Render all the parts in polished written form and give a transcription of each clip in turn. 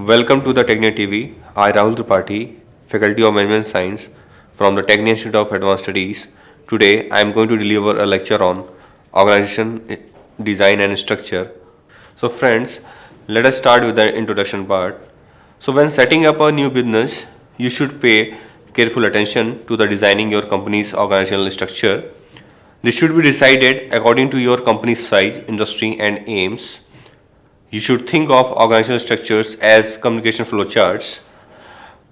Welcome to the Technia TV. I Rahul Tripathi, Faculty of Management Science from the Technia Institute of Advanced Studies. Today I am going to deliver a lecture on organization design and structure. So friends, let us start with the introduction part. So when setting up a new business, you should pay careful attention to the designing your company's organizational structure. This should be decided according to your company's size, industry and aims. You should think of organizational structures as communication flowcharts.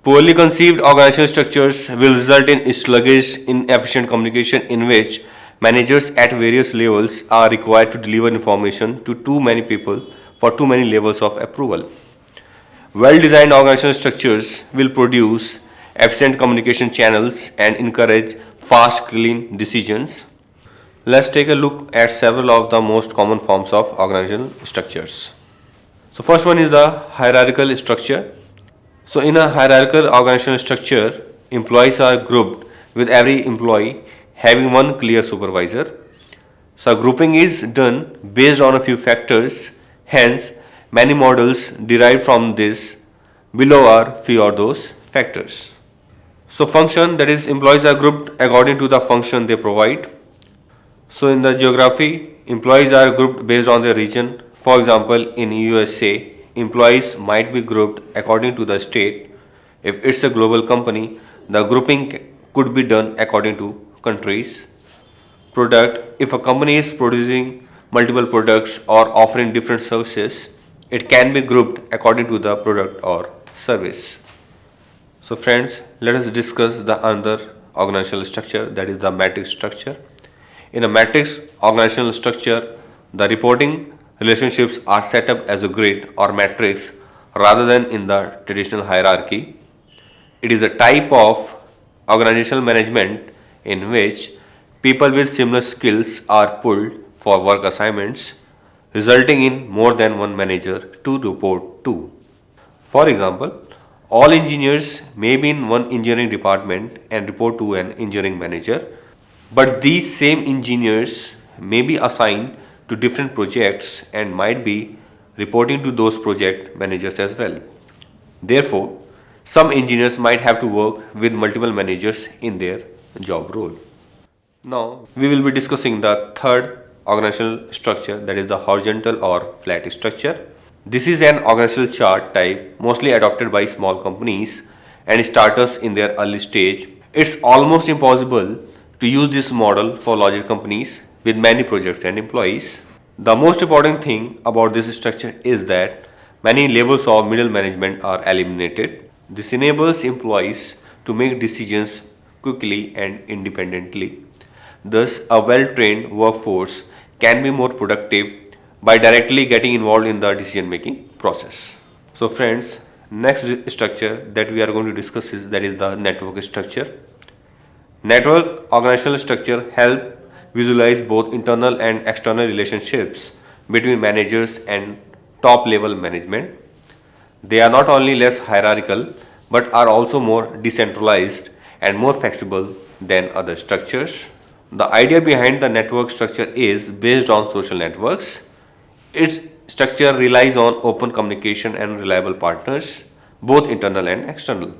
Poorly conceived organizational structures will result in sluggish, inefficient communication in which managers at various levels are required to deliver information to too many people for too many levels of approval. Well designed organizational structures will produce efficient communication channels and encourage fast, clean decisions. Let's take a look at several of the most common forms of organizational structures. So first one is the hierarchical structure. So in a hierarchical organizational structure, employees are grouped with every employee having one clear supervisor. So grouping is done based on a few factors. Hence, many models derived from this below are few of those factors. So function, that is employees are grouped according to the function they provide. So in the geography, employees are grouped based on their region. For example, in USA, employees might be grouped according to the state. If it's a global company, the grouping could be done according to countries. Product, if a company is producing multiple products or offering different services, it can be grouped according to the product or service. So friends, let us discuss the another organizational structure, that is the matrix structure. In a matrix organizational structure, the reporting relationships are set up as a grid or matrix rather than in the traditional hierarchy. It is a type of organizational management in which people with similar skills are pulled for work assignments, resulting in more than one manager to report to. For example, all engineers may be in one engineering department and report to an engineering manager, but these same engineers may be assigned to different projects and might be reporting to those project managers as well. Therefore, some engineers might have to work with multiple managers in their job role. Now, we will be discussing the third organizational structure, that is the horizontal or flat structure. This is an organizational chart type mostly adopted by small companies and startups in their early stage. It's almost impossible to use this model for larger companies with many projects and employees. The most important thing about this structure is that many levels of middle management are eliminated. This enables employees to make decisions quickly and independently. Thus, a well-trained workforce can be more productive by directly getting involved in the decision-making process. So friends, next structure that we are going to discuss is that is the network structure. Network organizational structure help visualize both internal and external relationships between managers and top level management. They are not only less hierarchical but are also more decentralized and more flexible than other structures. The idea behind the network structure is based on social networks. Its structure relies on open communication and reliable partners, both internal and external.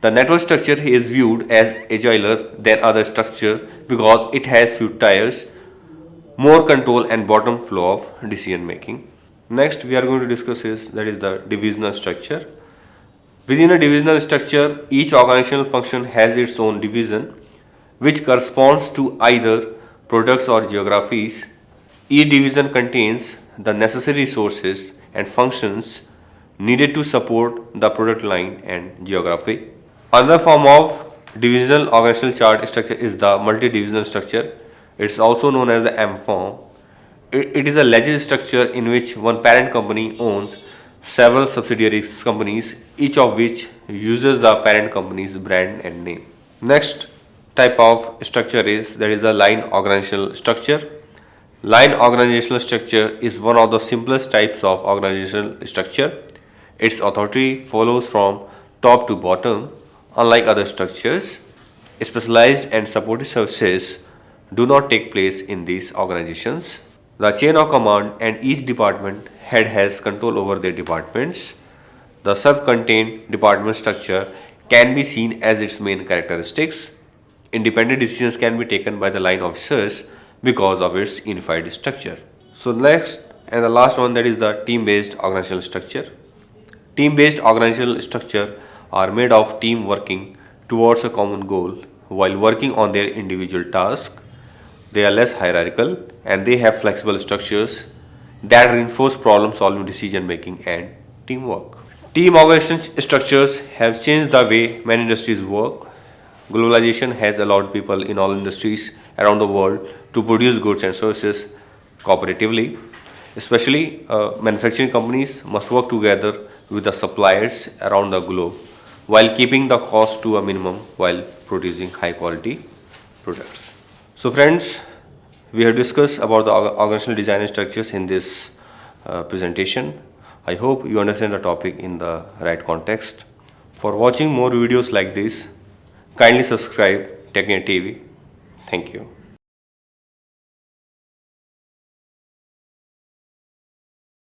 The network structure is viewed as agiler than other structure because it has few tiers, more control and bottom flow of decision making. Next we are going to discuss is that is the divisional structure. Within a divisional structure, each organizational function has its own division which corresponds to either products or geographies. Each division contains the necessary resources and functions needed to support the product line and geography. Another form of divisional organizational chart structure is the multi-divisional structure. It's also known as the M form. It is a ledger structure in which one parent company owns several subsidiary companies, each of which uses the parent company's brand and name. Next type of structure is that is the line organizational structure. Line organizational structure is one of the simplest types of organizational structure. Its authority follows from top to bottom. Unlike other structures, specialized and supportive services do not take place in these organizations. The chain of command and each department head has control over their departments. The self-contained department structure can be seen as its main characteristics. Independent decisions can be taken by the line officers because of its unified structure. So next and the last one, that is the team-based organizational structure. Team-based organizational structure are made of team working towards a common goal while working on their individual tasks. They are less hierarchical and they have flexible structures that reinforce problem solving, decision making, and teamwork. Team organization structures have changed the way many industries work. Globalization has allowed people in all industries around the world to produce goods and services cooperatively. Especially manufacturing companies must work together with the suppliers around the globe while keeping the cost to a minimum while producing high quality products. So, friends, we have discussed about the organizational design and structures in this presentation. I hope you understand the topic in the right context. For watching more videos like this, kindly subscribe TechNet TV. Thank you.